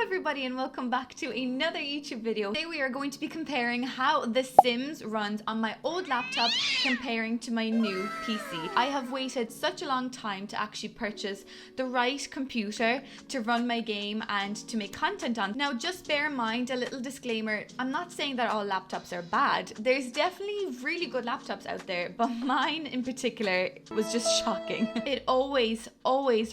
everybody, and welcome back to another YouTube video. Today we are going to be comparing how The Sims runs on my old laptop comparing to my new PC. I have waited such a long time to actually purchase the right computer to run my game and to make content on. Now just bear in mind a little disclaimer, I'm not saying that all laptops are bad. There's definitely really good laptops out there, but mine in particular was just shocking. It always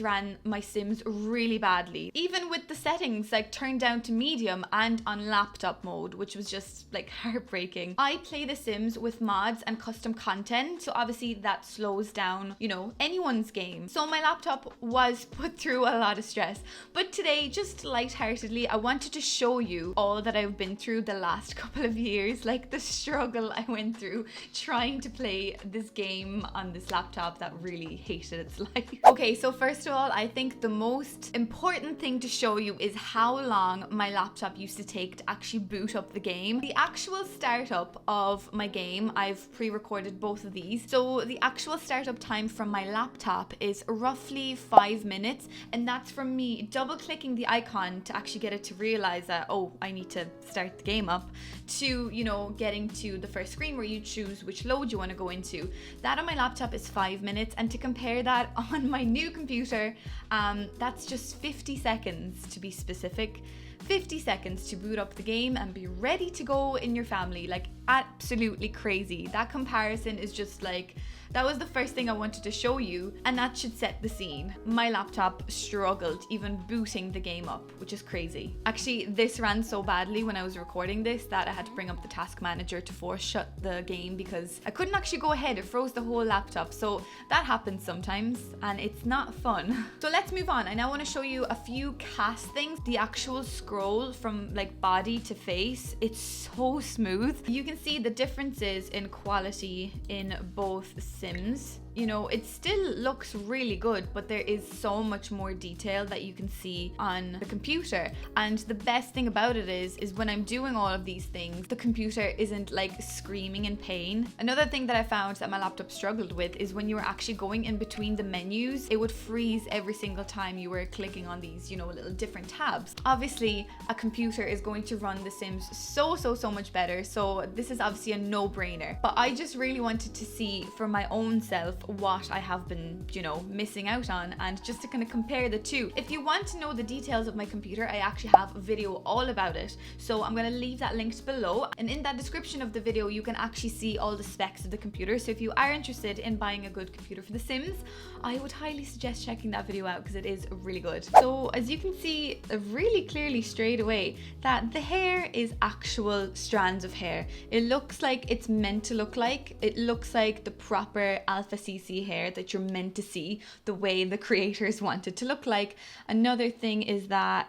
ran my Sims really badly. Even with the settings like turned down to medium and on laptop mode, which was just like heartbreaking. I play The Sims with mods and custom content, so obviously that slows down, you know, anyone's game. So my laptop was put through a lot of stress. But today, just lightheartedly, I wanted to show you all that I've been through the last couple of years, like the struggle I went through trying to play this game on this laptop that really hated its life. Okay, so first of all, I think the most important thing to show you is how long my laptop used to take to actually boot up the game. The actual startup of my game, I've pre-recorded both of these. So the actual startup time from my laptop is roughly 5 minutes, and that's from me double clicking the icon to actually get it to realize that, oh, I need to start the game up, to, you know, getting to the first screen where you choose which load you want to go into. That on my laptop is 5 minutes, and to compare that on my new computer, that's just 50 seconds to be specific. 50 seconds to boot up the game and be ready to go in your family. Like, absolutely crazy. That comparison is just like, that was the first thing I wanted to show you, and that should set the scene. My laptop struggled even booting the game up, which is crazy. Actually, this ran so badly when I was recording this that I had to bring up the task manager to force shut the game because I couldn't actually go ahead. It froze the whole laptop. So that happens sometimes and it's not fun. So let's move on. I now want to show you a few cast things. The actual scroll from like body to face, it's so smooth. You can see the differences in quality in both Sims. You know, it still looks really good, but there is so much more detail that you can see on the computer. And the best thing about it is when I'm doing all of these things, the computer isn't like screaming in pain. Another thing that I found that my laptop struggled with is when you were actually going in between the menus, it would freeze every single time you were clicking on these, you know, little different tabs. Obviously, a computer is going to run The Sims so much better. So this is obviously a no-brainer. But I just really wanted to see for my own self what I have been, you know, missing out on, and just to kind of compare the two. If you want to know the details of my computer, I actually have a video all about it, so I'm going to leave that linked below, and in that description of the video you can actually see all the specs of the computer. So if you are interested in buying a good computer for The Sims, I would highly suggest checking that video out because it is really good. So as you can see really clearly straight away that the hair is actual strands of hair. It looks like it's meant to look like. It looks like the proper Alpha CC hair that you're meant to see, the way the creators want it to look like. Another thing is that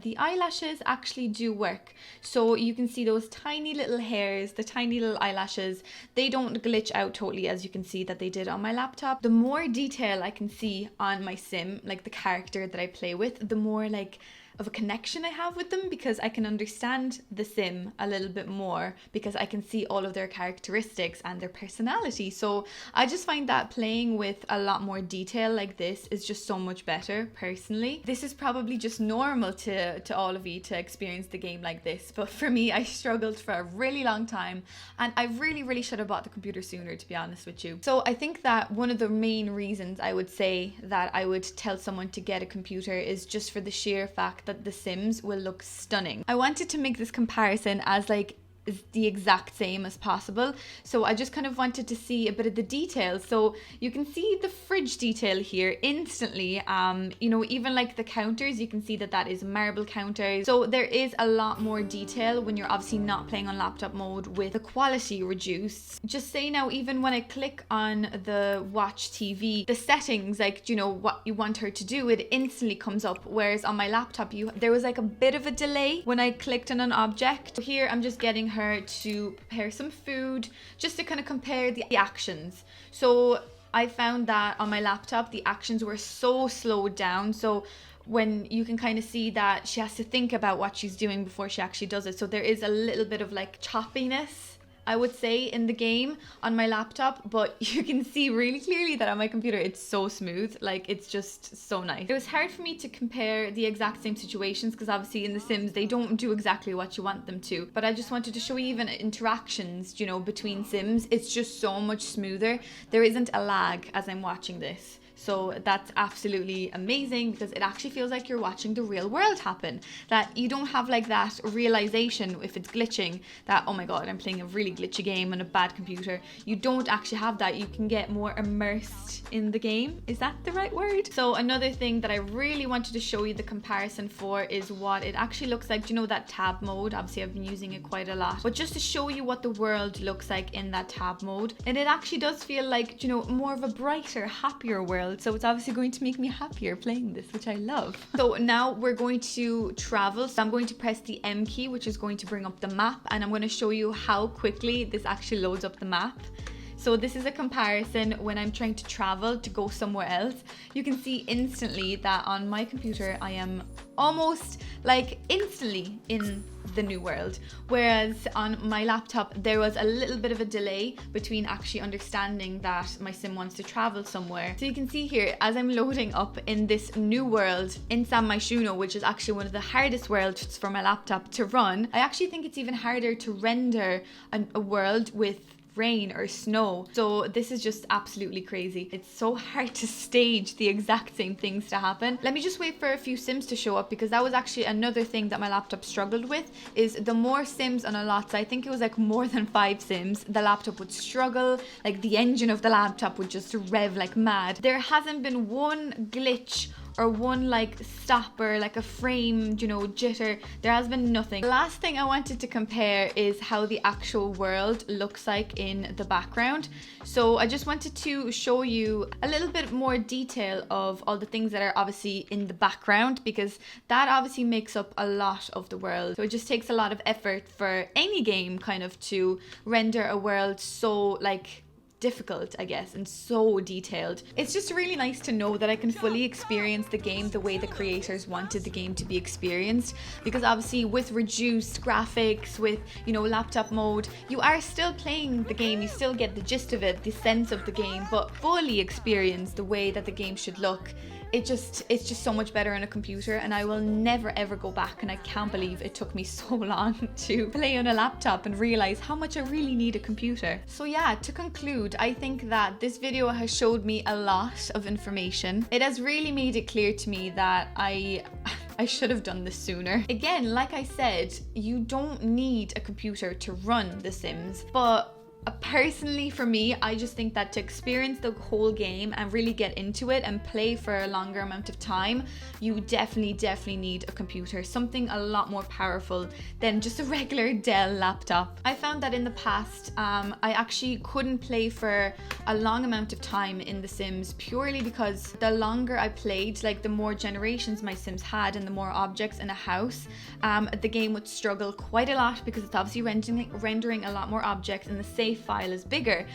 the eyelashes actually do work. So you can see those tiny little hairs, the tiny little eyelashes, they don't glitch out totally as you can see that they did on my laptop. The more detail I can see on my Sim, like the character that I play with, the more like of a connection I have with them, because I can understand the Sim a little bit more because I can see all of their characteristics and their personality. So I just find that playing with a lot more detail like this is just so much better personally. This is probably just normal to all of you to experience the game like this, but for me, I struggled for a really long time, and I really should have bought the computer sooner, to be honest with you. So I think that one of the main reasons I would say that I would tell someone to get a computer is just for the sheer fact that The Sims will look stunning. I wanted to make this comparison as like is the exact same as possible, so I just kind of wanted to see a bit of the details. So you can see the fridge detail here instantly. You know, even like the counters, you can see that that is marble counters. So there is a lot more detail when you're obviously not playing on laptop mode with the quality reduced. Just say now, even when I click on the watch TV, the settings, like, you know, what you want her to do, it instantly comes up, whereas on my laptop there was like a bit of a delay when I clicked on an object. So here I'm just getting her to prepare some food, just to kind of compare the actions. So I found that on my laptop the actions were so slowed down, so when you can kind of see that she has to think about what she's doing before she actually does it, so there is a little bit of like choppiness I would say, in the game on my laptop, but you can see really clearly that on my computer it's so smooth. Like, it's just so nice. It was hard for me to compare the exact same situations because obviously in The Sims they don't do exactly what you want them to, but I just wanted to show you even interactions, you know, between Sims. It's just so much smoother. There isn't a lag as I'm watching this. So that's absolutely amazing because it actually feels like you're watching the real world happen. That you don't have like that realization if it's glitching that, oh my god, I'm playing a really glitchy game on a bad computer. You don't actually have that. You can get more immersed in the game. Is that the right word? So another thing that I really wanted to show you the comparison for is what it actually looks like. Do you know that tab mode? Obviously I've been using it quite a lot, but just to show you what the world looks like in that tab mode. And it actually does feel like, you know, more of a brighter, happier world. So it's obviously going to make me happier playing this, which I love. So now we're going to travel. So I'm going to press the M key, which is going to bring up the map, and I'm going to show you how quickly this actually loads up the map. So this is a comparison when I'm trying to travel to go somewhere else. You can see instantly that on my computer I am almost like instantly in the new world, whereas on my laptop there was a little bit of a delay between actually understanding that my sim wants to travel somewhere. So you can see here as I'm loading up in this new world in San Myshuno, which is actually one of the hardest worlds for my laptop to run. I actually think it's even harder to render a world with rain or snow. So this is just absolutely crazy. It's so hard to stage the exact same things to happen. Let me just wait for a few sims to show up, because that was actually another thing that my laptop struggled with, is the more sims on a lot, so I think it was like more than 5 sims, the laptop would struggle. Like the engine of the laptop would just rev like mad. There hasn't been one glitch or one like stopper, like a frame, you know, jitter. There has been nothing. The last thing I wanted to compare is how the actual world looks like in the background. So I just wanted to show you a little bit more detail of all the things that are obviously in the background, because that obviously makes up a lot of the world. So it just takes a lot of effort for any game kind of to render a world so like difficult, I guess, and so detailed. It's just really nice to know that I can fully experience the game the way the creators wanted the game to be experienced, because obviously with reduced graphics, with, you know, laptop mode, you are still playing the game, you still get the gist of it, the sense of the game, but fully experience the way that the game should look. It's just so much better on a computer, and I will never ever go back, and I can't believe it took me so long to play on a laptop and realize how much I really need a computer. So yeah, to conclude, I think that this video has showed me a lot of information. It has really made it clear to me that I should have done this sooner. Again, like I said, you don't need a computer to run The Sims, but personally for me, I just think that to experience the whole game and really get into it and play for a longer amount of time, you definitely need a computer, something a lot more powerful than just a regular Dell laptop. I found that in the past, I actually couldn't play for a long amount of time in The Sims, purely because the longer I played, like the more generations my Sims had and the more objects in a house, the game would struggle quite a lot, because it's obviously rendering a lot more objects and the save file is bigger.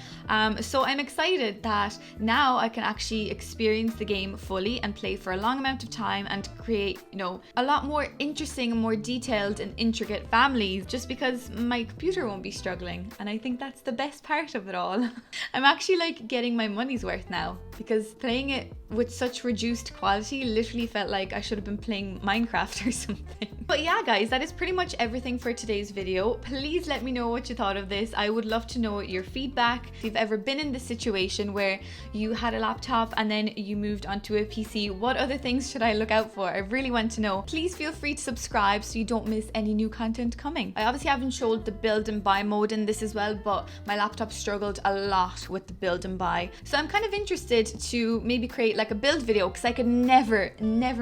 So I'm excited that now I can actually experience the game fully and play for a long amount of time and create, you know, a lot more interesting and more detailed and intricate families, just because my computer won't be struggling. And I think that's the best part of it all. I'm actually like getting my money's worth now, because playing it with such reduced quality literally felt like I should have been playing Minecraft or something. But yeah guys, that is pretty much everything for today's video. Please let me know what you thought of this. I would love to know your feedback. If you've ever been in this situation where you had a laptop and then you moved onto a PC, what other things should I look out for? I really want to know. Please feel free to subscribe so you don't miss any new content coming. I obviously haven't showed the build and buy mode in this as well, but my laptop struggled a lot with the build and buy. So I'm kind of interested to maybe create like a build video, because I could never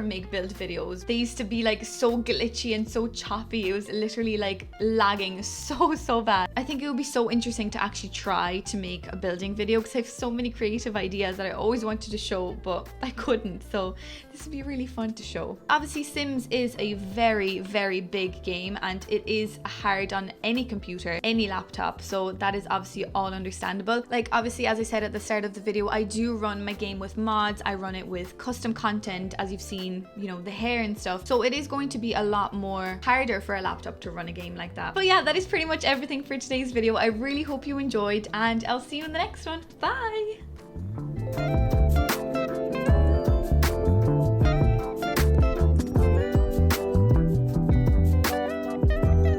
make build videos. They used to be like so glitchy and so choppy. It was literally like lagging so bad. I think it would be so interesting to actually try to make a building video, because I have so many creative ideas that I always wanted to show, but I couldn't. So this would be really fun to show. Obviously Sims is a very big game, and it is hard on any computer, any laptop, so that is obviously all understandable. Like obviously, as I said at the start of the video, I do run my game with mods. I run it with custom content, as you've seen, you know, the hair and stuff, so it is going to be a lot lot more harder for a laptop to run a game like that. But yeah, that is pretty much everything for today's video. I really hope you enjoyed, and I'll see you in the next one. Bye!